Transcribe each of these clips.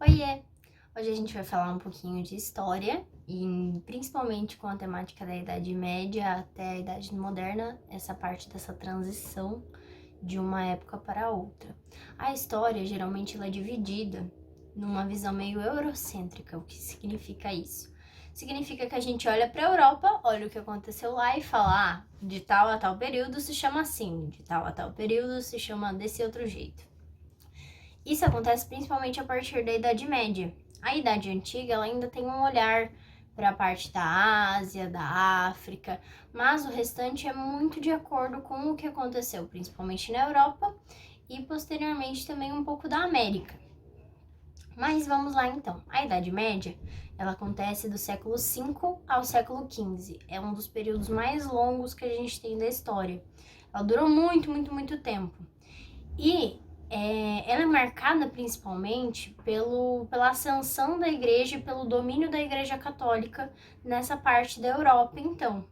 Oiê! Hoje a gente vai falar um pouquinho de história e principalmente com a temática da Idade Média até a Idade Moderna, essa parte dessa transição de uma época para outra. A história geralmente ela é dividida numa visão meio eurocêntrica. O que significa isso? Significa que a gente olha para a Europa, olha o que aconteceu lá e fala, de tal a tal período se chama assim, de tal a tal período se chama desse outro jeito. Isso acontece principalmente a partir da Idade Média. A Idade Antiga ela ainda tem um olhar para a parte da Ásia, da África, mas o restante é muito de acordo com o que aconteceu, principalmente na Europa e posteriormente também um pouco da América. Mas vamos lá então. A Idade Média ela acontece do século V ao século XV. É um dos períodos mais longos que a gente tem da história. Ela durou muito tempo. E ela é marcada principalmente pela ascensão da igreja e pelo domínio da igreja católica nessa parte da Europa, então.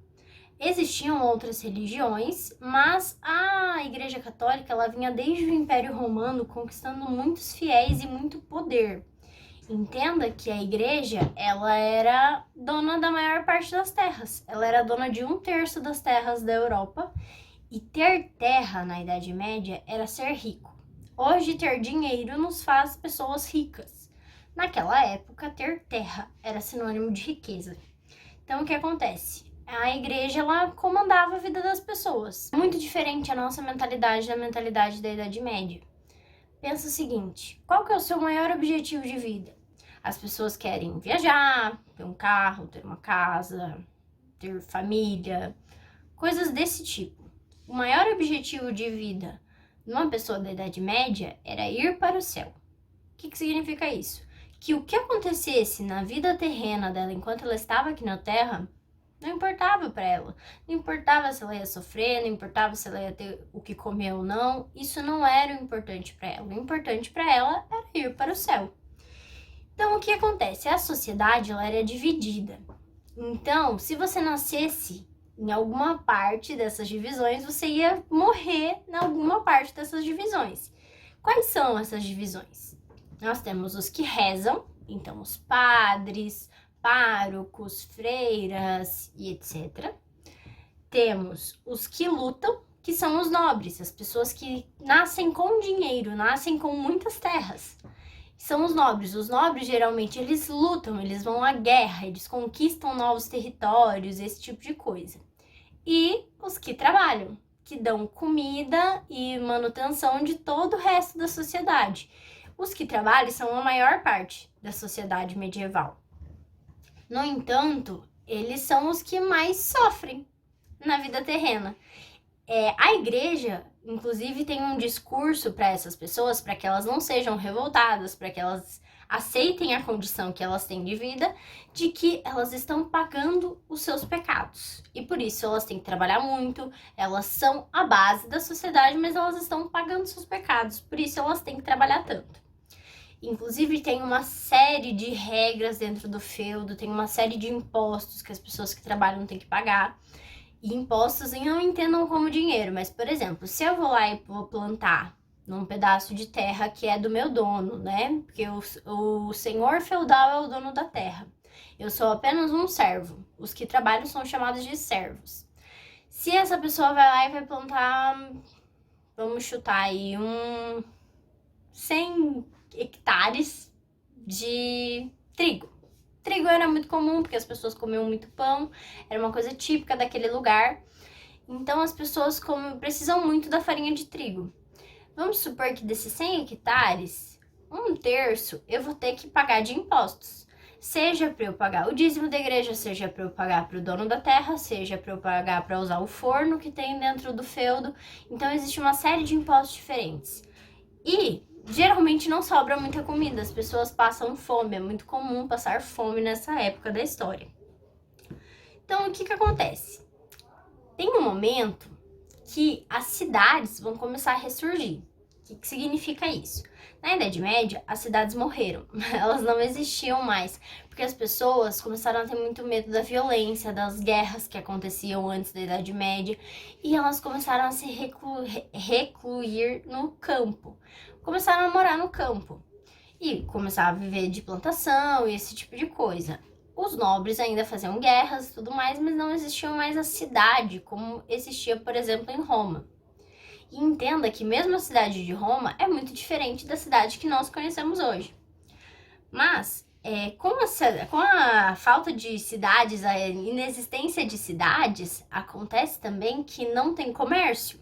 Existiam outras religiões, mas a igreja católica ela vinha desde o Império Romano conquistando muitos fiéis e muito poder. Entenda que a igreja ela era dona da maior parte das terras. Ela era dona de 1/3 das terras da Europa. E ter terra na Idade Média era ser rico. Hoje, ter dinheiro nos faz pessoas ricas. Naquela época, ter terra era sinônimo de riqueza. Então, o que acontece? A igreja, ela comandava a vida das pessoas. Muito diferente a nossa mentalidade da mentalidade da Idade Média. Pensa o seguinte, qual que é o seu maior objetivo de vida? As pessoas querem viajar, ter um carro, ter uma casa, ter família, coisas desse tipo. O maior objetivo de vida de uma pessoa da Idade Média era ir para o céu. O que significa isso? Que o que acontecesse na vida terrena dela enquanto ela estava aqui na Terra, não importava para ela. Não importava se ela ia sofrer, não importava se ela ia ter o que comer ou não. Isso não era o importante para ela. O importante para ela era ir para o céu. Então, o que acontece? A sociedade ela era dividida. Então, se você nascesse em alguma parte dessas divisões, você ia morrer em alguma parte dessas divisões. Quais são essas divisões? Nós temos os que rezam, então os padres, párocos, freiras e etc. Temos os que lutam, que são os nobres, as pessoas que nascem com dinheiro, nascem com muitas terras. São os nobres. Os nobres, geralmente, eles lutam, eles vão à guerra, eles conquistam novos territórios, esse tipo de coisa. E os que trabalham, que dão comida e manutenção de todo o resto da sociedade. Os que trabalham são a maior parte da sociedade medieval. No entanto, eles são os que mais sofrem na vida terrena. A igreja, inclusive, tem um discurso para essas pessoas, para que elas não sejam revoltadas, para que elas aceitem a condição que elas têm de vida, de que elas estão pagando os seus pecados. E por isso elas têm que trabalhar muito, elas são a base da sociedade, mas elas estão pagando seus pecados, por isso elas têm que trabalhar tanto. Inclusive, tem uma série de regras dentro do feudo, tem uma série de impostos que as pessoas que trabalham têm que pagar. E impostos não entendam como dinheiro, mas, por exemplo, se eu vou lá e vou plantar num pedaço de terra que é do meu dono, né? Porque o senhor feudal é o dono da terra. Eu sou apenas um servo. Os que trabalham são chamados de servos. Se essa pessoa vai lá e vai plantar, vamos chutar aí, 100 hectares de trigo. Trigo era muito comum, porque as pessoas comiam muito pão, era uma coisa típica daquele lugar. Então, as pessoas precisam muito da farinha de trigo. Vamos supor que desses 100 hectares, 1/3 eu vou ter que pagar de impostos. Seja para eu pagar o dízimo da igreja, seja para eu pagar para o dono da terra, seja para eu pagar para usar o forno que tem dentro do feudo. Então, existe uma série de impostos diferentes. E geralmente não sobra muita comida, as pessoas passam fome, é muito comum passar fome nessa época da história. Então, o que acontece? Tem um momento que as cidades vão começar a ressurgir. O que significa isso? Na Idade Média, as cidades morreram, elas não existiam mais, porque as pessoas começaram a ter muito medo da violência, das guerras que aconteciam antes da Idade Média, e elas começaram a se recluir no campo. Começaram a morar no campo. e começar a viver de plantação e esse tipo de coisa. Os nobres ainda faziam guerras e tudo mais, mas não existia mais a cidade como existia, por exemplo, em Roma. E entenda que mesmo a cidade de Roma é muito diferente da cidade que nós conhecemos hoje. Mas, com a falta de cidades, a inexistência de cidades, acontece também que não tem comércio.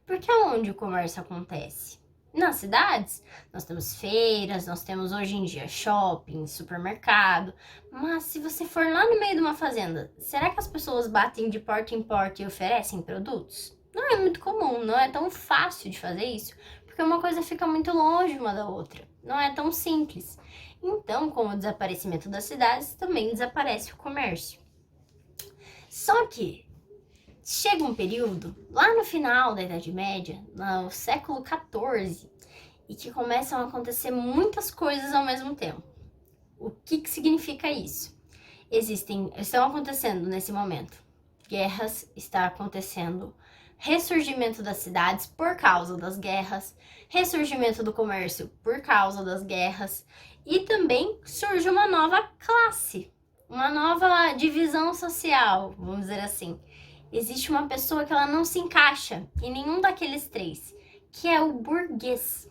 Porque onde o comércio acontece? Nas cidades, nós temos feiras, nós temos hoje em dia shopping, supermercado. Mas se você for lá no meio de uma fazenda, será que as pessoas batem de porta em porta e oferecem produtos? Não é muito comum, não é tão fácil de fazer isso, porque uma coisa fica muito longe uma da outra. Não é tão simples. Então, com o desaparecimento das cidades, também desaparece o comércio. Só que chega um período, lá no final da Idade Média, no século XIV, e que começam a acontecer muitas coisas ao mesmo tempo. O que significa isso? Estão acontecendo nesse momento guerras, está acontecendo ressurgimento das cidades por causa das guerras, ressurgimento do comércio por causa das guerras, e também surge uma nova classe, uma nova divisão social, vamos dizer assim. Existe uma pessoa que ela não se encaixa em nenhum daqueles três, que é o burguês.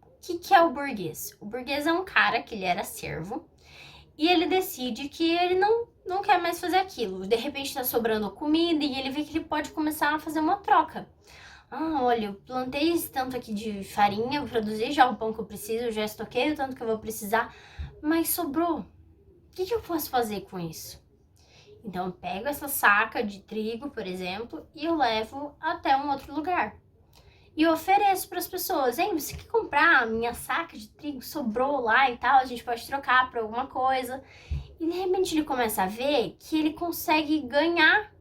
O que é o burguês? O burguês é um cara que ele era servo e ele decide que ele não quer mais fazer aquilo. De repente tá sobrando comida e ele vê que ele pode começar a fazer uma troca. Olha, eu plantei esse tanto aqui de farinha, eu produzi já o pão que eu preciso, eu já estoquei o tanto que eu vou precisar, mas sobrou. O que eu posso fazer com isso? Então eu pego essa saca de trigo, por exemplo, e eu levo até um outro lugar. E eu ofereço para as pessoas, hein, você quer comprar a minha saca de trigo, sobrou lá e tal, a gente pode trocar por alguma coisa. E de repente ele começa a ver que ele consegue ganhar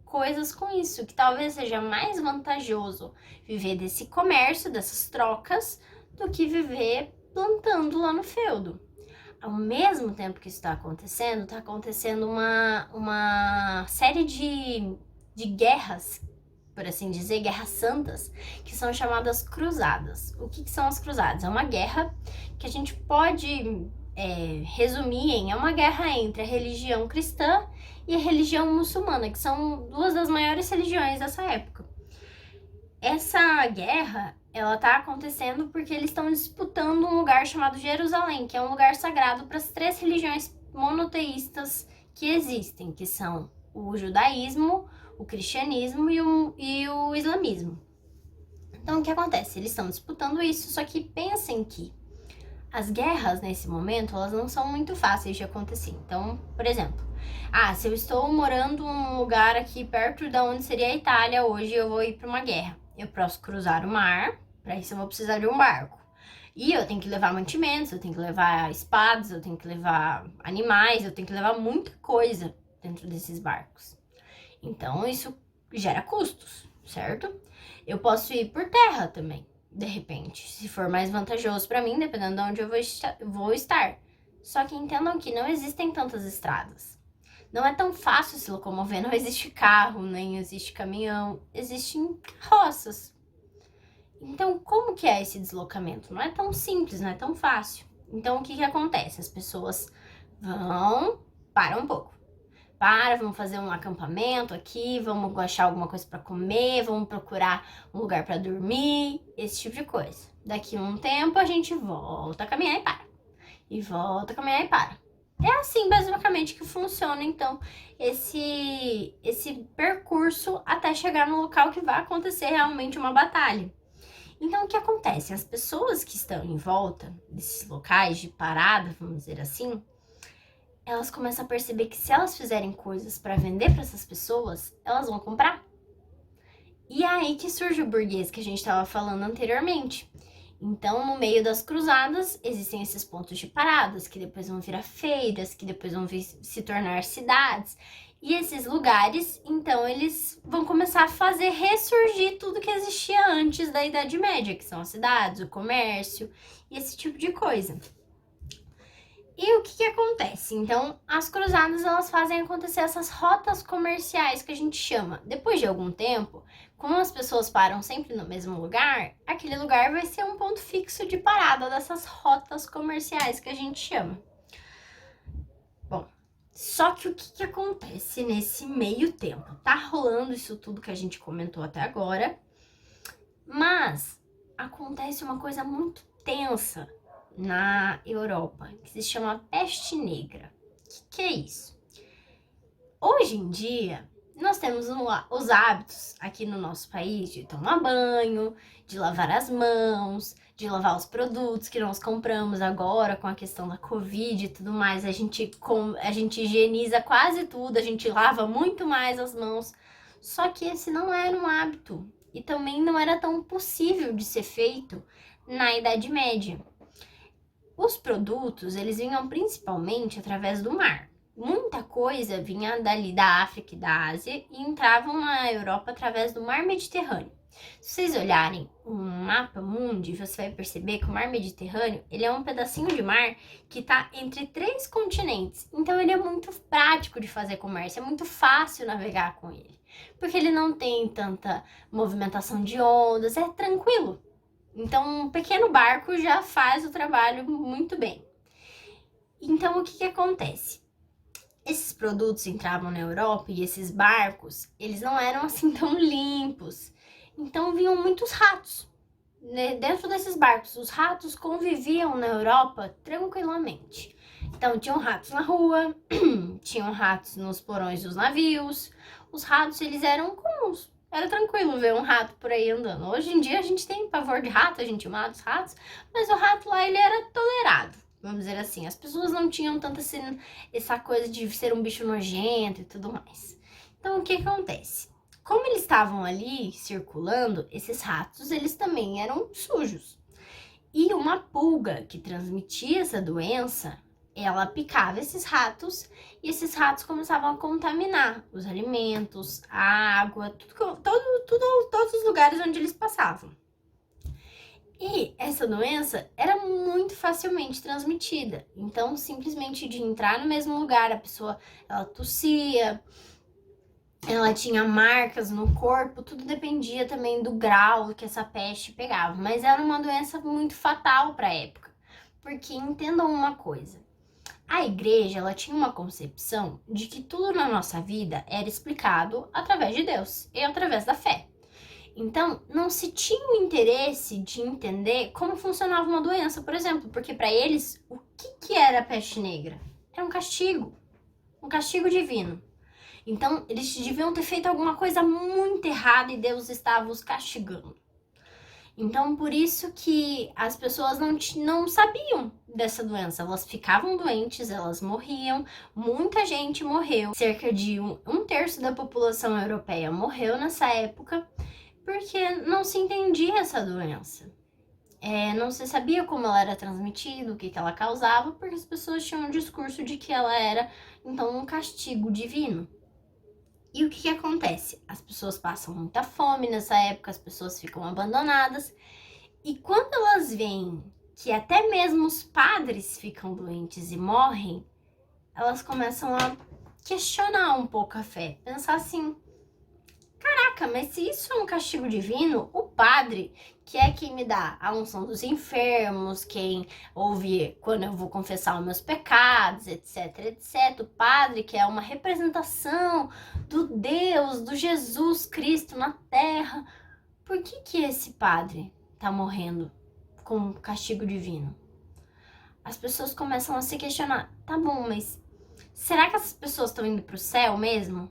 coisas com isso, que talvez seja mais vantajoso viver desse comércio, dessas trocas, do que viver plantando lá no feudo. Ao mesmo tempo que isso está acontecendo uma série de guerras, por assim dizer, guerras santas, que são chamadas cruzadas. O que são as cruzadas? É uma guerra que a gente pode resumir em uma guerra entre a religião cristã e a religião muçulmana, que são duas das maiores religiões dessa época. Essa guerra, ela tá acontecendo porque eles estão disputando um lugar chamado Jerusalém, que é um lugar sagrado para as três religiões monoteístas que existem, que são o judaísmo, o cristianismo e o islamismo. Então, o que acontece? Eles estão disputando isso, só que pensem que as guerras, nesse momento, elas não são muito fáceis de acontecer. Então, por exemplo, se eu estou morando num lugar aqui perto de onde seria a Itália hoje, eu vou ir para uma guerra. Eu posso cruzar o mar, para isso eu vou precisar de um barco. E eu tenho que levar mantimentos, eu tenho que levar espadas, eu tenho que levar animais, eu tenho que levar muita coisa dentro desses barcos. Então, isso gera custos, certo? Eu posso ir por terra também, de repente, se for mais vantajoso para mim, dependendo de onde eu vou estar. Só que entendam que não existem tantas estradas. Não é tão fácil se locomover, não existe carro, nem existe caminhão, existem carroças. Então, como que é esse deslocamento? Não é tão simples, não é tão fácil. Então, o que acontece? As pessoas param um pouco. Vamos fazer um acampamento aqui, vamos achar alguma coisa para comer, vamos procurar um lugar para dormir, esse tipo de coisa. Daqui a um tempo a gente volta a caminhar e para. E volta a caminhar e para. É assim basicamente que funciona então esse percurso até chegar no local que vai acontecer realmente uma batalha. Então o que acontece? As pessoas que estão em volta desses locais de parada, vamos dizer assim, elas começam a perceber que se elas fizerem coisas para vender para essas pessoas, elas vão comprar. E é aí que surge o burguês que a gente estava falando anteriormente. Então, no meio das cruzadas, existem esses pontos de paradas, que depois vão virar feiras, que depois vão se tornar cidades. E esses lugares, então, eles vão começar a fazer ressurgir tudo que existia antes da Idade Média, que são as cidades, o comércio e esse tipo de coisa. E o que acontece? Então, as cruzadas, elas fazem acontecer essas rotas comerciais que a gente chama. Depois de algum tempo, como as pessoas param sempre no mesmo lugar, aquele lugar vai ser um ponto fixo de parada dessas rotas comerciais que a gente chama. Bom, só que o que acontece nesse meio tempo? Tá rolando isso tudo que a gente comentou até agora, mas acontece uma coisa muito tensa na Europa, que se chama peste negra. O que é isso? Hoje em dia, nós temos os hábitos aqui no nosso país de tomar banho, de lavar as mãos, de lavar os produtos que nós compramos agora com a questão da Covid e tudo mais. A gente higieniza quase tudo, a gente lava muito mais as mãos. Só que esse não era um hábito e também não era tão possível de ser feito na Idade Média. Os produtos, eles vinham principalmente através do mar. Muita coisa vinha dali da África e da Ásia e entravam na Europa através do mar Mediterrâneo. Se vocês olharem um mapa mundi, você vai perceber que o mar Mediterrâneo, ele é um pedacinho de mar que está entre 3 continentes. Então ele é muito prático de fazer comércio, é muito fácil navegar com ele. Porque ele não tem tanta movimentação de ondas, é tranquilo. Então, um pequeno barco já faz o trabalho muito bem. Então, o que acontece? Esses produtos entravam na Europa e esses barcos, eles não eram assim tão limpos. Então, vinham muitos ratos, né, dentro desses barcos. Os ratos conviviam na Europa tranquilamente. Então, tinham ratos na rua, tinham ratos nos porões dos navios. Os ratos, eles eram comuns. Era tranquilo ver um rato por aí andando. Hoje em dia a gente tem pavor de rato, a gente mata os ratos, mas o rato lá, ele era tolerado, vamos dizer assim. As pessoas não tinham tanto essa coisa de ser um bicho nojento e tudo mais. Então, o que acontece? Como eles estavam ali circulando, esses ratos, eles também eram sujos. E uma pulga que transmitia essa doença, ela picava esses ratos e esses ratos começavam a contaminar os alimentos, a água, todos os lugares onde eles passavam. E essa doença era muito facilmente transmitida. Então, simplesmente de entrar no mesmo lugar, a pessoa, ela tossia, ela tinha marcas no corpo, tudo dependia também do grau que essa peste pegava. Mas era uma doença muito fatal para a época. Porque entendam uma coisa, a igreja, ela tinha uma concepção de que tudo na nossa vida era explicado através de Deus e através da fé. Então, não se tinha o interesse de entender como funcionava uma doença, por exemplo, porque para eles, o que era a peste negra? Era um castigo divino. Então, eles deviam ter feito alguma coisa muito errada e Deus estava os castigando. Então, por isso que as pessoas não sabiam dessa doença. Elas ficavam doentes, elas morriam. Muita gente morreu. Cerca de um terço da população europeia morreu nessa época porque não se entendia essa doença. Não se sabia como ela era transmitida, o que ela causava, porque as pessoas tinham um discurso de que ela era, então, um castigo divino. E o que acontece? As pessoas passam muita fome nessa época, as pessoas ficam abandonadas. E quando elas veem que até mesmo os padres ficam doentes e morrem, elas começam a questionar um pouco a fé. Pensar assim, caraca, mas se isso é um castigo divino, o padre, que é quem me dá a unção dos enfermos, quem ouve quando eu vou confessar os meus pecados, etc, etc. O padre, que é uma representação do Deus, do Jesus Cristo na terra. Por que esse padre tá morrendo com castigo divino? As pessoas começam a se questionar, tá bom, mas será que essas pessoas estão indo pro céu mesmo?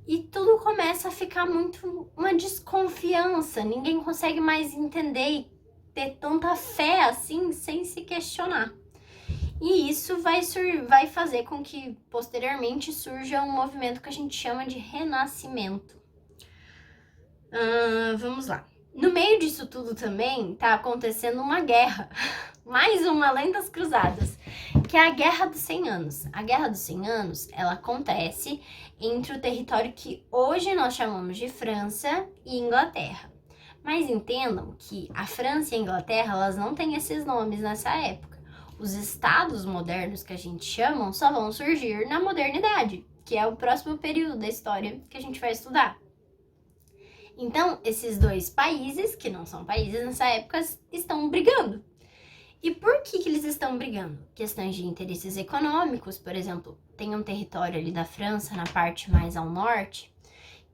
E tudo começa a ficar muito uma desconfiança. Ninguém consegue mais entender e ter tanta fé assim sem se questionar. E isso vai fazer com que posteriormente surja um movimento que a gente chama de renascimento. Vamos lá. No meio disso tudo também tá acontecendo uma guerra. Mais uma além das cruzadas, que é a Guerra dos 100 Anos. A Guerra dos 100 Anos, ela acontece entre o território que hoje nós chamamos de França e Inglaterra. Mas entendam que a França e a Inglaterra, elas não têm esses nomes nessa época. os estados modernos que a gente chama só vão surgir na modernidade, que é o próximo período da história que a gente vai estudar. Então, esses dois países, que não são países nessa época, estão brigando. E por que eles estão brigando? Questões de interesses econômicos, por exemplo, tem um território ali da França, na parte mais ao norte,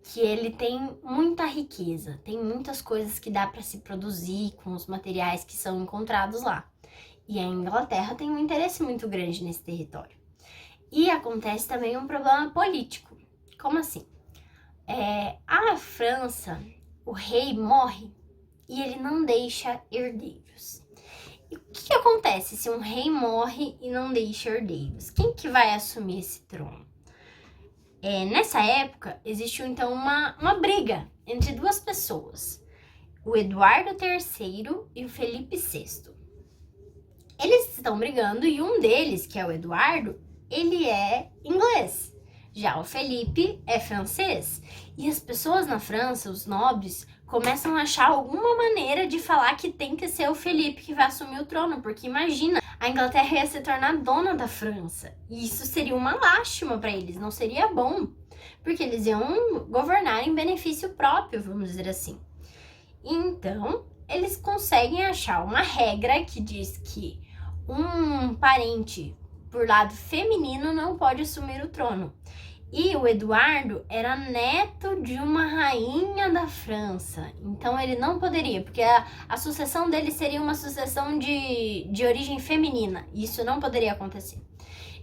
que ele tem muita riqueza, tem muitas coisas que dá para se produzir com os materiais que são encontrados lá. E a Inglaterra tem um interesse muito grande nesse território. E acontece também um problema político. Como assim? A França, o rei morre e ele não deixa herdeiros. E o que acontece se um rei morre e não deixa herdeiros? Quem que vai assumir esse trono? Nessa época, existiu então uma briga entre duas pessoas, o Eduardo III e o Felipe VI. Eles estão brigando e um deles, que é o Eduardo, ele é inglês. Já o Felipe é francês. E as pessoas na França, os nobres, começam a achar alguma maneira de falar que tem que ser o Felipe que vai assumir o trono. Porque imagina, a Inglaterra ia se tornar dona da França. E isso seria uma lástima para eles, não seria bom. Porque eles iam governar em benefício próprio, vamos dizer assim. Então, eles conseguem achar uma regra que diz que um parente por lado feminino não pode assumir o trono. E o Eduardo era neto de uma rainha da França, então ele não poderia, porque a sucessão dele seria uma sucessão de origem feminina, e isso não poderia acontecer.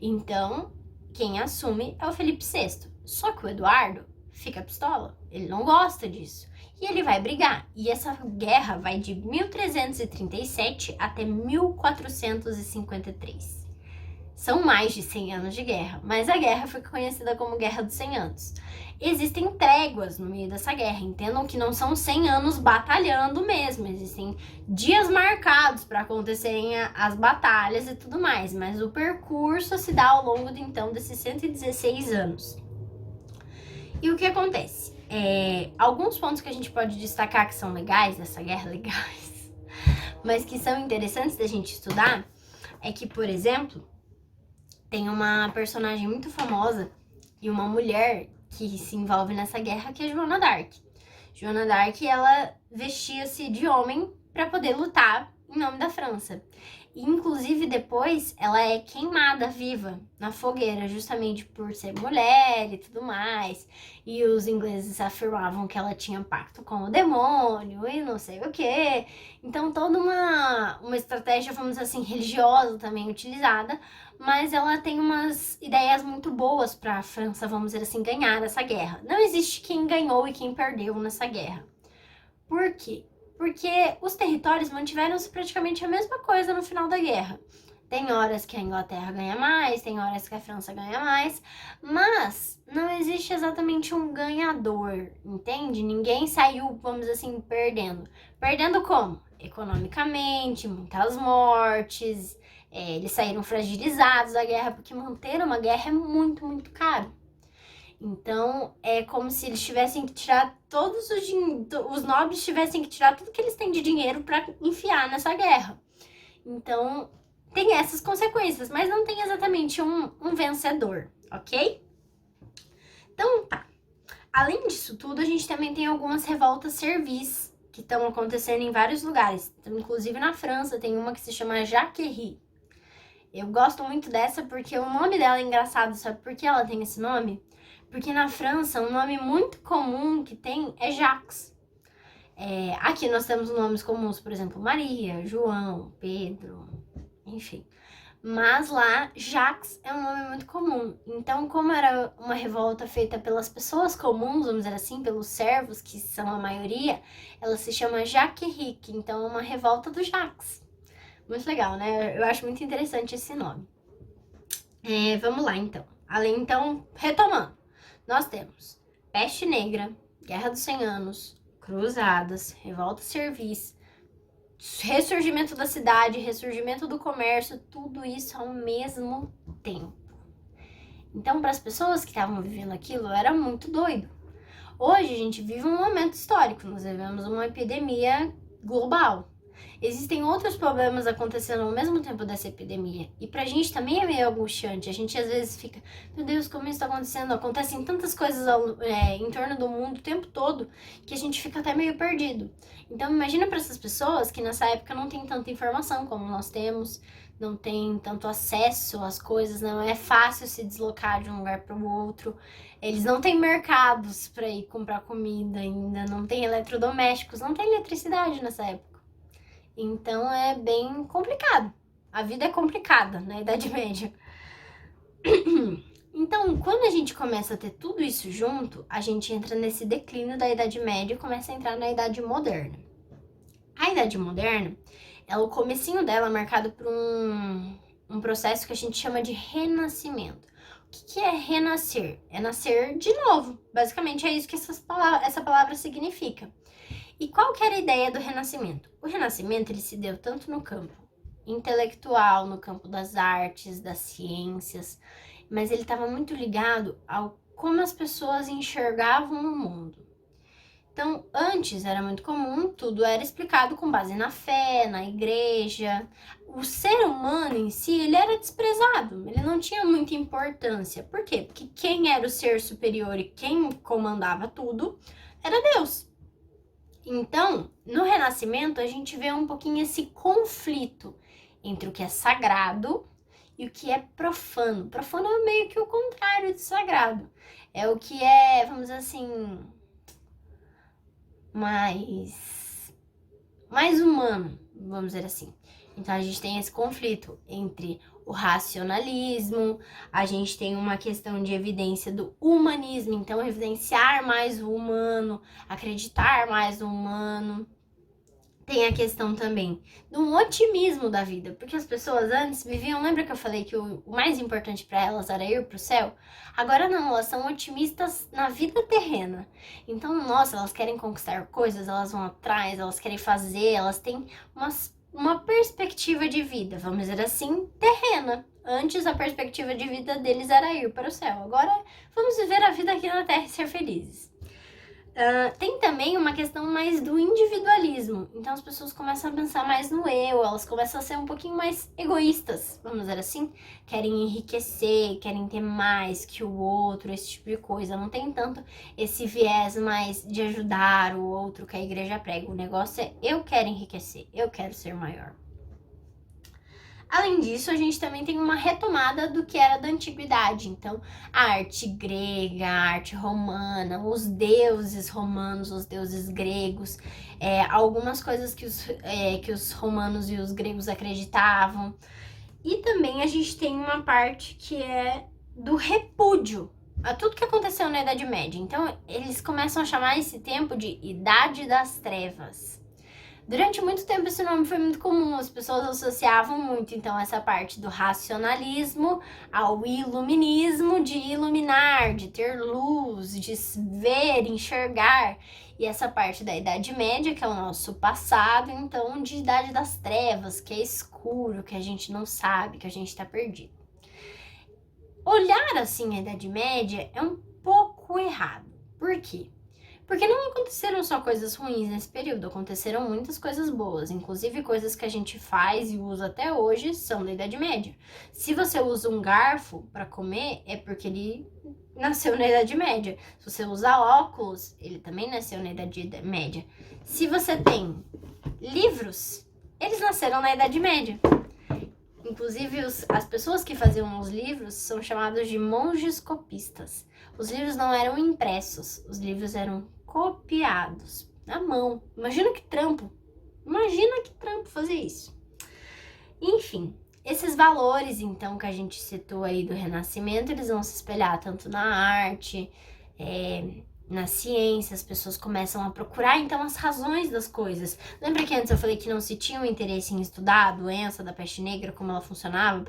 Então, quem assume é o Felipe VI. Só que o Eduardo fica pistola, ele não gosta disso. E ele vai brigar. E essa guerra vai de 1337 até 1453. São mais de 100 anos de guerra, mas a guerra foi conhecida como Guerra dos 100 Anos. Existem tréguas no meio dessa guerra, entendam que não são 100 anos batalhando mesmo, existem dias marcados para acontecerem as batalhas e tudo mais, mas o percurso se dá ao longo então desses 116 anos. E o que acontece? Alguns pontos que a gente pode destacar que são legais dessa guerra, legais, mas que são interessantes da gente estudar, é que, por exemplo, tem uma personagem muito famosa e uma mulher que se envolve nessa guerra, que é Joana d'Arc. Joana d'Arc, ela vestia-se de homem para poder lutar em nome da França. E, inclusive, depois, ela é queimada viva na fogueira, justamente por ser mulher e tudo mais. E os ingleses afirmavam que ela tinha pacto com o demônio e não sei o quê. Então, toda uma estratégia, vamos dizer assim, religiosa também utilizada. Mas ela tem umas ideias muito boas para a França, vamos dizer assim, ganhar essa guerra. Não existe quem ganhou e quem perdeu nessa guerra. Por quê? Porque os territórios mantiveram-se praticamente a mesma coisa no final da guerra. Tem horas que a Inglaterra ganha mais, tem horas que a França ganha mais, mas não existe exatamente um ganhador, entende? Ninguém saiu, vamos dizer assim, perdendo. Perdendo como? Economicamente, muitas mortes, eles saíram fragilizados da guerra, porque manter uma guerra é muito, muito caro. Então, é como se eles tivessem que tirar os nobres tivessem que tirar tudo que eles têm de dinheiro para enfiar nessa guerra. Então, tem essas consequências, mas não tem exatamente um vencedor, ok? Então, tá. Além disso tudo, a gente também tem algumas revoltas servis que estão acontecendo em vários lugares. Então, inclusive na França tem uma que se chama Jacquerie. Eu gosto muito dessa porque o nome dela é engraçado, sabe por que ela tem esse nome? Porque na França, um nome muito comum que tem é Jacques. Aqui nós temos nomes comuns, por exemplo, Maria, João, Pedro, enfim. Mas lá, Jacques é um nome muito comum. Então, como era uma revolta feita pelas pessoas comuns, vamos dizer assim, pelos servos, que são a maioria, ela se chama Jacquerie, então é uma revolta do Jacques. Muito legal, né? Eu acho muito interessante esse nome. Vamos lá, então. Então, retomando. Nós temos Peste Negra, Guerra dos 100 Anos, Cruzadas, Revolta Servis, ressurgimento da cidade, ressurgimento do comércio, tudo isso ao mesmo tempo. Então, para as pessoas que estavam vivendo aquilo, era muito doido. Hoje, a gente vive um momento histórico, nós vivemos uma epidemia global. Existem outros problemas acontecendo ao mesmo tempo dessa epidemia. E pra gente também é meio angustiante. A gente às vezes fica, meu Deus, como isso tá acontecendo? Acontecem tantas coisas em torno do mundo o tempo todo que a gente fica até meio perdido. Então imagina para essas pessoas que nessa época não tem tanta informação como nós temos, não tem tanto acesso às coisas, não é fácil se deslocar de um lugar para o outro. Eles não têm mercados para ir comprar comida ainda, não tem eletrodomésticos, não tem eletricidade nessa época. Então é bem complicado. A vida é complicada na Idade Média. Então, quando a gente começa a ter tudo isso junto, a gente entra nesse declínio da Idade Média e começa a entrar na Idade Moderna. A Idade Moderna, o comecinho dela é marcado por um processo que a gente chama de renascimento. O que é renascer? É nascer de novo. Basicamente é isso que essa palavra significa. E qual que era a ideia do renascimento? O renascimento ele se deu tanto no campo intelectual, no campo das artes, das ciências, mas ele estava muito ligado ao como as pessoas enxergavam o mundo. Então, antes era muito comum, tudo era explicado com base na fé, na igreja. O ser humano em si, ele era desprezado, ele não tinha muita importância. Por quê? Porque quem era o ser superior e quem comandava tudo era Deus. Então, no Renascimento, a gente vê um pouquinho esse conflito entre o que é sagrado e o que é profano. Profano é meio que o contrário de sagrado. É o que é, vamos dizer assim, mais humano, vamos dizer assim. Então, a gente tem esse conflito entre o racionalismo, a gente tem uma questão de evidência do humanismo, então evidenciar mais o humano, acreditar mais no humano. Tem a questão também do otimismo da vida, porque as pessoas antes viviam, lembra que eu falei que o mais importante para elas era ir pro céu? Agora não, elas são otimistas na vida terrena. Então, nossa, elas querem conquistar coisas, elas vão atrás, elas querem fazer, elas têm uma perspectiva de vida, vamos dizer assim, terrena. Antes a perspectiva de vida deles era ir para o céu. Agora vamos viver a vida aqui na Terra e ser felizes. Tem também uma questão mais do individualismo. Então as pessoas começam a pensar mais no eu, elas começam a ser um pouquinho mais egoístas, vamos dizer assim. Querem enriquecer, querem ter mais que o outro, esse tipo de coisa. Não tem tanto esse viés mais de ajudar o outro que a igreja prega. O negócio é eu quero enriquecer, eu quero ser maior. Além disso, a gente também tem uma retomada do que era da antiguidade. Então, a arte grega, a arte romana, os deuses romanos, os deuses gregos, algumas coisas que os romanos e os gregos acreditavam. E também a gente tem uma parte que é do repúdio a tudo que aconteceu na Idade Média. Então, eles começam a chamar esse tempo de Idade das Trevas. Durante muito tempo esse nome foi muito comum, as pessoas associavam muito, então, essa parte do racionalismo ao iluminismo, de iluminar, de ter luz, de ver, enxergar. E essa parte da Idade Média, que é o nosso passado, então, de Idade das Trevas, que é escuro, que a gente não sabe, que a gente tá perdido. Olhar assim a Idade Média é um pouco errado. Por quê? Porque não aconteceram só coisas ruins nesse período, aconteceram muitas coisas boas, inclusive coisas que a gente faz e usa até hoje são da Idade Média. Se você usa um garfo para comer, é porque ele nasceu na Idade Média. Se você usa óculos, ele também nasceu na Idade Média. Se você tem livros, eles nasceram na Idade Média. Inclusive, as pessoas que faziam os livros são chamadas de monges copistas. Os livros não eram impressos, os livros eram copiados na mão. Imagina que trampo! Imagina que trampo fazer isso. Enfim, esses valores, então, que a gente citou aí do Renascimento, eles vão se espelhar tanto na arte, na ciência, as pessoas começam a procurar, então, as razões das coisas. Lembra que antes eu falei que não se tinha um interesse em estudar a doença da peste negra, como ela funcionava,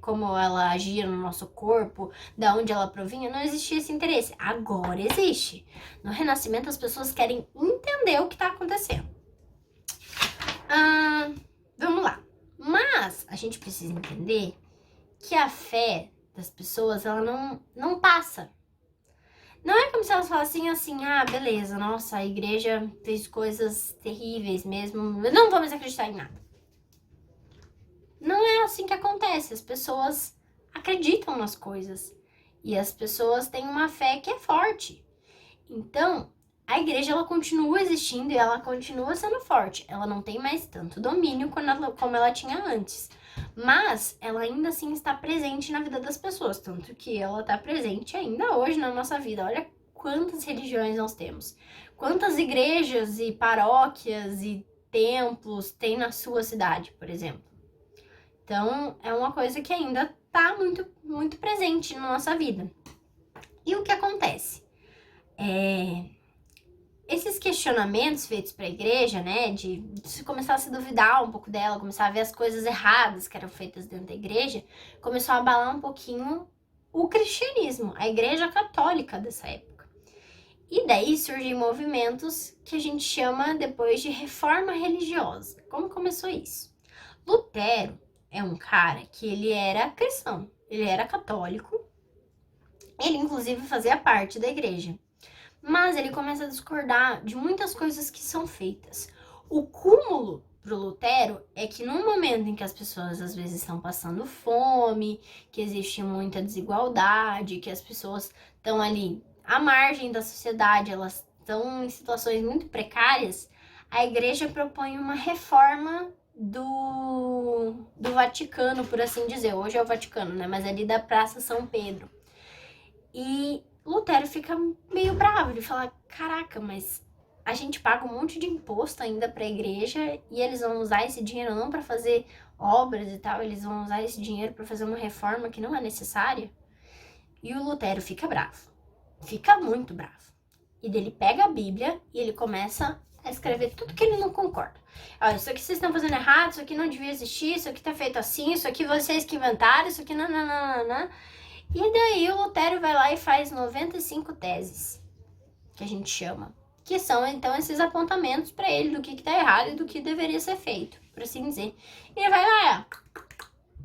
como ela agia no nosso corpo, da onde ela provinha? Não existia esse interesse. Agora existe. No Renascimento, as pessoas querem entender o que está acontecendo. Vamos lá. Mas a gente precisa entender que a fé das pessoas, ela não passa. Não é como se elas falassem assim, ah, beleza, nossa, a igreja fez coisas terríveis mesmo, não vamos acreditar em nada. Não é assim que acontece, as pessoas acreditam nas coisas e as pessoas têm uma fé que é forte. Então, a igreja ela continua existindo e ela continua sendo forte. Ela não tem mais tanto domínio como ela tinha antes. Mas ela ainda assim está presente na vida das pessoas. Tanto que ela está presente ainda hoje na nossa vida. Olha quantas religiões nós temos. Quantas igrejas e paróquias e templos tem na sua cidade, por exemplo. Então, é uma coisa que ainda está muito, muito presente na nossa vida. E o que acontece? Esses questionamentos feitos para a igreja, né, de começar a se duvidar um pouco dela, começar a ver as coisas erradas que eram feitas dentro da igreja, começou a abalar um pouquinho o cristianismo, a igreja católica dessa época. E daí surgem movimentos que a gente chama depois de reforma religiosa. Como começou isso? Lutero é um cara que ele era cristão, ele era católico, ele inclusive fazia parte da igreja. Mas ele começa a discordar de muitas coisas que são feitas. O cúmulo pro Lutero é que no momento em que as pessoas às vezes estão passando fome, que existe muita desigualdade, que as pessoas estão ali à margem da sociedade, elas estão em situações muito precárias, a igreja propõe uma reforma do Vaticano, por assim dizer. Hoje é o Vaticano, né? Mas ali da Praça São Pedro. E Lutero fica meio bravo, ele fala, caraca, mas a gente paga um monte de imposto ainda pra igreja e eles vão usar esse dinheiro não pra fazer obras e tal, eles vão usar esse dinheiro pra fazer uma reforma que não é necessária. E o Lutero fica bravo, fica muito bravo. E daí ele pega a Bíblia e ele começa a escrever tudo que ele não concorda. Olha, isso aqui vocês estão fazendo errado, isso aqui não devia existir, isso aqui tá feito assim, isso aqui vocês que inventaram, isso aqui não. E daí o Lutero vai lá e faz 95 teses, que a gente chama, que são então esses apontamentos para ele do que tá errado e do que deveria ser feito, por assim dizer. E ele vai lá,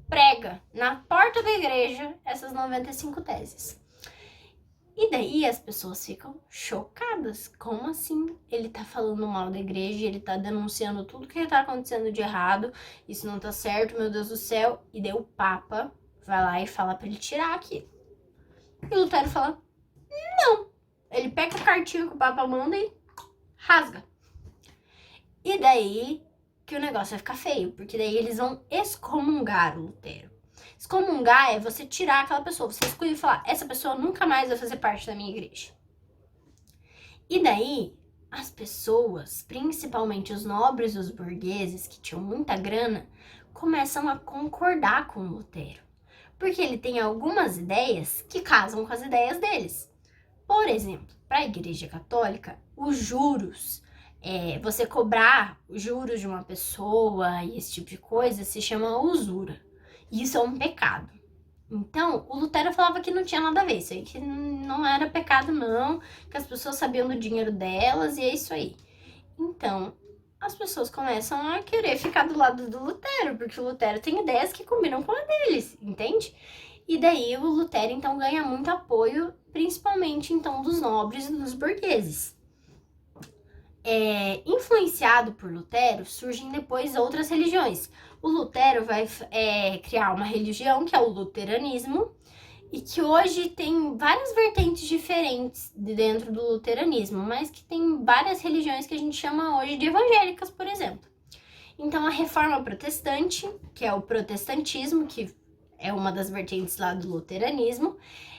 prega na porta da igreja essas 95 teses. E daí as pessoas ficam chocadas. Como assim? Ele tá falando mal da igreja, ele tá denunciando tudo que tá acontecendo de errado, isso não tá certo, meu Deus do céu. E daí o Papa vai lá e fala pra ele tirar aquilo. E o Lutero fala, não. Ele pega a cartinha que o Papa manda e rasga. E daí que o negócio vai ficar feio, porque daí eles vão excomungar o Lutero. Excomungar é você tirar aquela pessoa, você excluir e falar, essa pessoa nunca mais vai fazer parte da minha igreja. E daí, as pessoas, principalmente os nobres e os burgueses, que tinham muita grana, começam a concordar com o Lutero. Porque ele tem algumas ideias que casam com as ideias deles. Por exemplo, para a Igreja Católica, os juros, você cobrar os juros de uma pessoa e esse tipo de coisa se chama usura. E isso é um pecado. Então, o Lutero falava que não tinha nada a ver, isso aí que não era pecado não, que as pessoas sabiam do dinheiro delas e é isso aí. Então, as pessoas começam a querer ficar do lado do Lutero, porque o Lutero tem ideias que combinam com a deles, entende? E daí o Lutero, então, ganha muito apoio, principalmente, então, dos nobres e dos burgueses. Influenciado por Lutero, surgem depois outras religiões. O Lutero vai criar uma religião, que é o luteranismo, e que hoje tem várias vertentes diferentes dentro do luteranismo, mas que tem várias religiões que a gente chama hoje de evangélicas, por exemplo. Então, a reforma protestante, que é o protestantismo, que é uma das vertentes lá do luteranismo,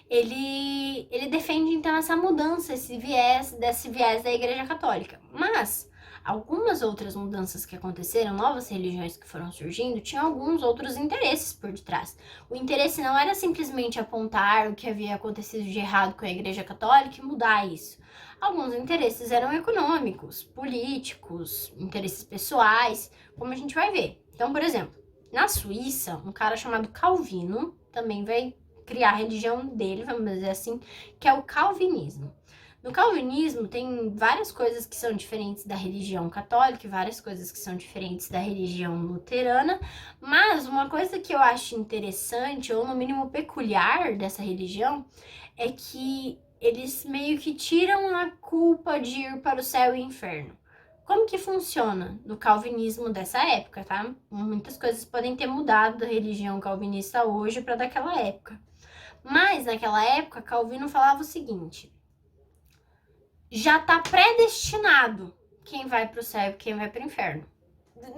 ele defende, então, essa mudança, desse viés da Igreja Católica. Mas algumas outras mudanças que aconteceram, novas religiões que foram surgindo, tinham alguns outros interesses por detrás. O interesse não era simplesmente apontar o que havia acontecido de errado com a Igreja Católica e mudar isso. Alguns interesses eram econômicos, políticos, interesses pessoais, como a gente vai ver. Então, por exemplo, na Suíça, um cara chamado Calvino também vai criar a religião dele, vamos dizer assim, que é o calvinismo. No calvinismo tem várias coisas que são diferentes da religião católica e várias coisas que são diferentes da religião luterana, mas uma coisa que eu acho interessante, ou no mínimo peculiar dessa religião, é que eles meio que tiram a culpa de ir para o céu e inferno. Como que funciona no calvinismo dessa época, tá? Muitas coisas podem ter mudado da religião calvinista hoje para daquela época. Mas naquela época, Calvino falava o seguinte: já está predestinado quem vai para o céu e quem vai para o inferno.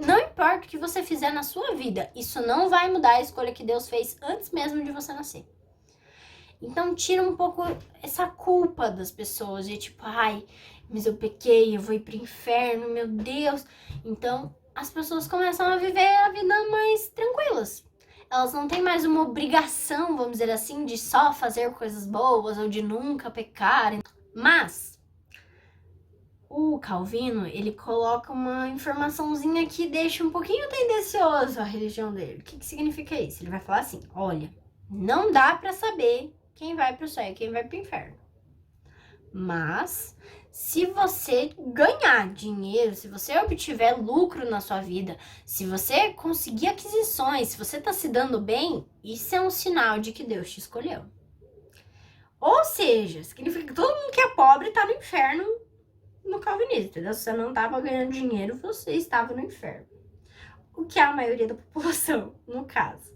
Não importa o que você fizer na sua vida, isso não vai mudar a escolha que Deus fez antes mesmo de você nascer. Então tira um pouco essa culpa das pessoas de tipo, ai, mas eu pequei, eu vou ir pro inferno, meu Deus. Então as pessoas começam a viver a vida mais tranquilas. Elas não têm mais uma obrigação, vamos dizer assim, de só fazer coisas boas ou de nunca pecar. Mas o Calvino, ele coloca uma informaçãozinha que deixa um pouquinho tendencioso a religião dele. O que significa isso? Ele vai falar assim, olha, não dá pra saber quem vai pro céu e quem vai pro inferno. Mas, se você ganhar dinheiro, se você obtiver lucro na sua vida, se você conseguir aquisições, se você tá se dando bem, isso é um sinal de que Deus te escolheu. Ou seja, significa que todo mundo que é pobre tá no inferno no calvinismo, entendeu? Se você não tava ganhando dinheiro, você estava no inferno. O que é a maioria da população, no caso.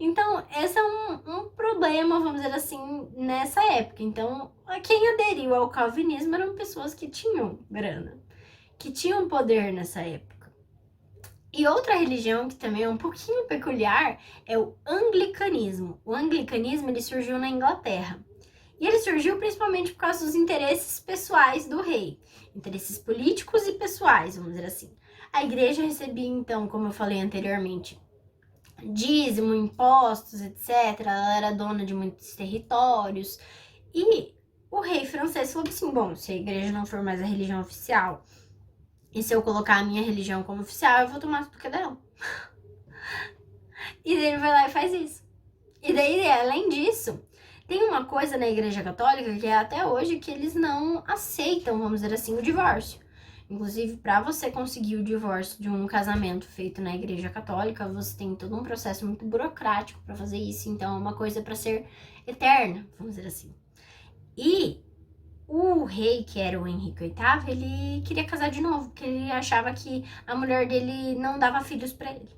Então, esse é um problema, vamos dizer assim, nessa época. Então, quem aderiu ao calvinismo eram pessoas que tinham grana, que tinham poder nessa época. E outra religião que também é um pouquinho peculiar é o anglicanismo. O anglicanismo, ele surgiu na Inglaterra. E ele surgiu principalmente por causa dos interesses pessoais do rei. Interesses políticos e pessoais, vamos dizer assim. A igreja recebia, então, como eu falei anteriormente, dízimo, impostos, etc. Ela era dona de muitos territórios. E o rei francês falou assim, bom, se a igreja não for mais a religião oficial, e se eu colocar a minha religião como oficial, eu vou tomar tudo que é dela. E daí ele vai lá e faz isso. E daí, além disso, tem uma coisa na igreja católica que é até hoje que eles não aceitam, vamos dizer assim, o divórcio. Inclusive, para você conseguir o divórcio de um casamento feito na igreja católica, você tem todo um processo muito burocrático para fazer isso. Então, é uma coisa para ser eterna, vamos dizer assim. E o rei, que era o Henrique VIII, ele queria casar de novo, porque ele achava que a mulher dele não dava filhos para ele.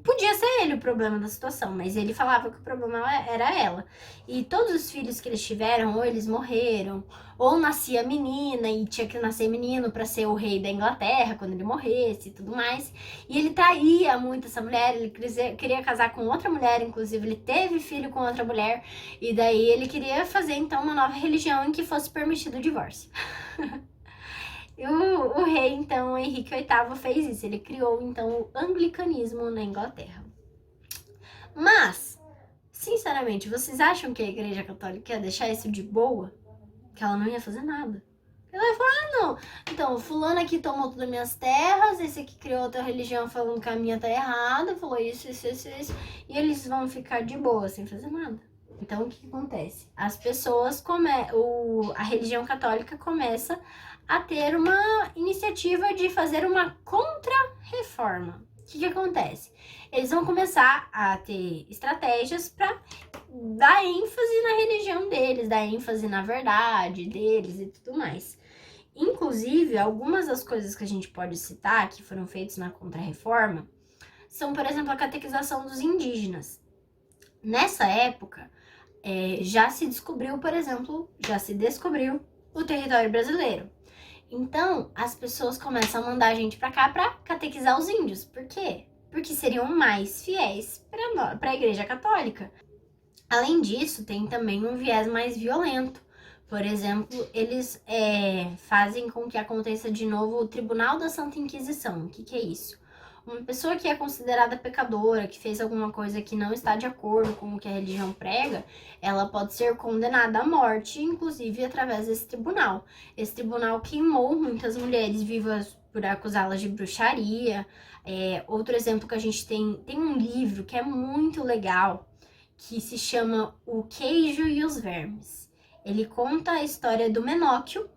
Podia ser ele o problema da situação, mas ele falava que o problema era ela. E todos os filhos que eles tiveram, ou eles morreram, ou nascia menina e tinha que nascer menino para ser o rei da Inglaterra quando ele morresse e tudo mais. E ele traía muito essa mulher, ele queria casar com outra mulher, inclusive ele teve filho com outra mulher. E daí ele queria fazer então uma nova religião em que fosse permitido o divórcio. E o rei, então, Henrique VIII, fez isso. Ele criou, então, o anglicanismo na Inglaterra. Mas, sinceramente, vocês acham que a Igreja Católica ia deixar isso de boa? Que ela não ia fazer nada? Ela ia falar, ah, não. Então, fulano aqui tomou todas as minhas terras, esse aqui criou outra religião falando que a minha tá errada, falou isso. E eles vão ficar de boa, sem fazer nada. Então, o que acontece? As pessoas, a religião católica começa a ter uma iniciativa de fazer uma contra-reforma. O que acontece? Eles vão começar a ter estratégias para dar ênfase na religião deles, dar ênfase na verdade deles e tudo mais. Inclusive, algumas das coisas que a gente pode citar que foram feitas na Contra-Reforma são, por exemplo, a catequização dos indígenas. Nessa época, já se descobriu, por exemplo, o território brasileiro. Então, as pessoas começam a mandar a gente pra cá pra catequizar os índios. Por quê? Porque seriam mais fiéis para a Igreja Católica. Além disso, tem também um viés mais violento. Por exemplo, eles fazem com que aconteça de novo o Tribunal da Santa Inquisição. O que é isso? Uma pessoa que é considerada pecadora, que fez alguma coisa que não está de acordo com o que a religião prega, ela pode ser condenada à morte, inclusive através desse tribunal. Esse tribunal queimou muitas mulheres vivas por acusá-las de bruxaria. Outro exemplo que a gente tem um livro que é muito legal, que se chama O Queijo e os Vermes. Ele conta a história do Menóquio,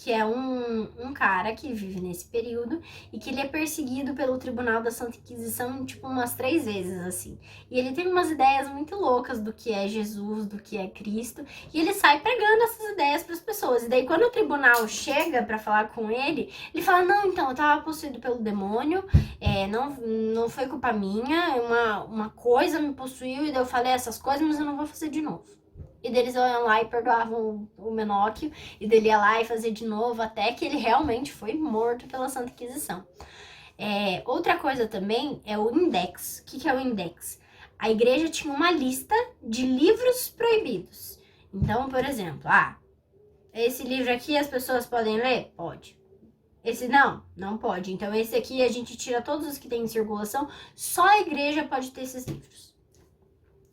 que é um cara que vive nesse período e que ele é perseguido pelo Tribunal da Santa Inquisição, tipo, umas 3 vezes, assim. E ele tem umas ideias muito loucas do que é Jesus, do que é Cristo, e ele sai pregando essas ideias para as pessoas. E daí, quando o tribunal chega para falar com ele, ele fala, não, então, eu tava possuído pelo demônio, não foi culpa minha, uma coisa me possuiu, e daí eu falei essas coisas, mas eu não vou fazer de novo. E deles iam lá e perdoavam o Menóquio, e dele ia lá e fazia de novo, até que ele realmente foi morto pela Santa Inquisição. Outra coisa também é o index. O que é o index? A igreja tinha uma lista de livros proibidos. Então, por exemplo, esse livro aqui as pessoas podem ler? Pode. Esse não pode. Então, esse aqui a gente tira todos os que tem em circulação, só a igreja pode ter esses livros.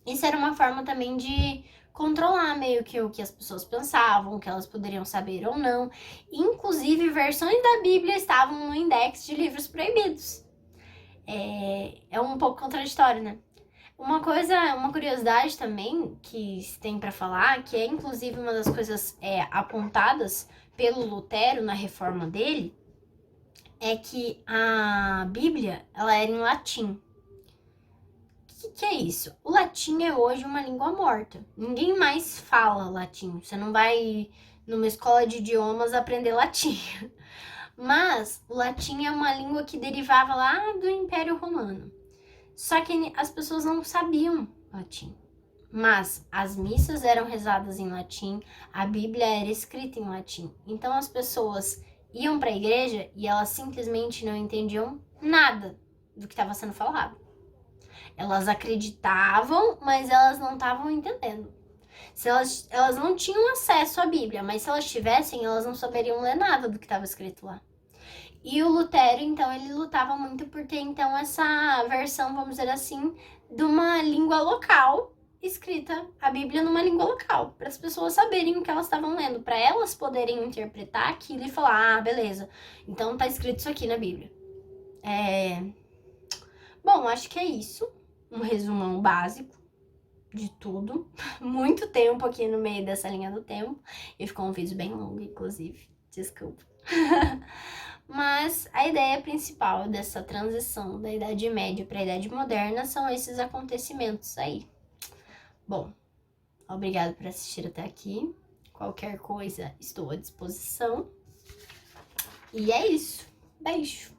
Isso era uma forma também de controlar meio que o que as pessoas pensavam, o que elas poderiam saber ou não. Inclusive, versões da Bíblia estavam no index de livros proibidos. É um pouco contraditório, né? Uma curiosidade também que se tem para falar, que é inclusive uma das coisas apontadas pelo Lutero na reforma dele, é que a Bíblia, ela era em latim. O que é isso? O latim é hoje uma língua morta. Ninguém mais fala latim. Você não vai numa escola de idiomas aprender latim. Mas o latim é uma língua que derivava lá do Império Romano. Só que as pessoas não sabiam latim. Mas as missas eram rezadas em latim, a Bíblia era escrita em latim. Então as pessoas iam para a igreja e elas simplesmente não entendiam nada do que estava sendo falado. Elas acreditavam, mas elas não estavam entendendo. Se elas não tinham acesso à Bíblia, mas se elas tivessem, elas não saberiam ler nada do que estava escrito lá. E o Lutero, então, ele lutava muito por ter, então, essa versão, vamos dizer assim, de uma língua local, escrita a Bíblia numa língua local, para as pessoas saberem o que elas estavam lendo, para elas poderem interpretar aquilo e falar, beleza, então tá escrito isso aqui na Bíblia. Bom, acho que é isso. Um resumão básico de tudo. Muito tempo aqui no meio dessa linha do tempo. E ficou um vídeo bem longo, inclusive. Desculpa. Mas a ideia principal dessa transição da Idade Média para a Idade Moderna são esses acontecimentos aí. Bom, obrigado por assistir até aqui. Qualquer coisa, estou à disposição. E é isso. Beijo!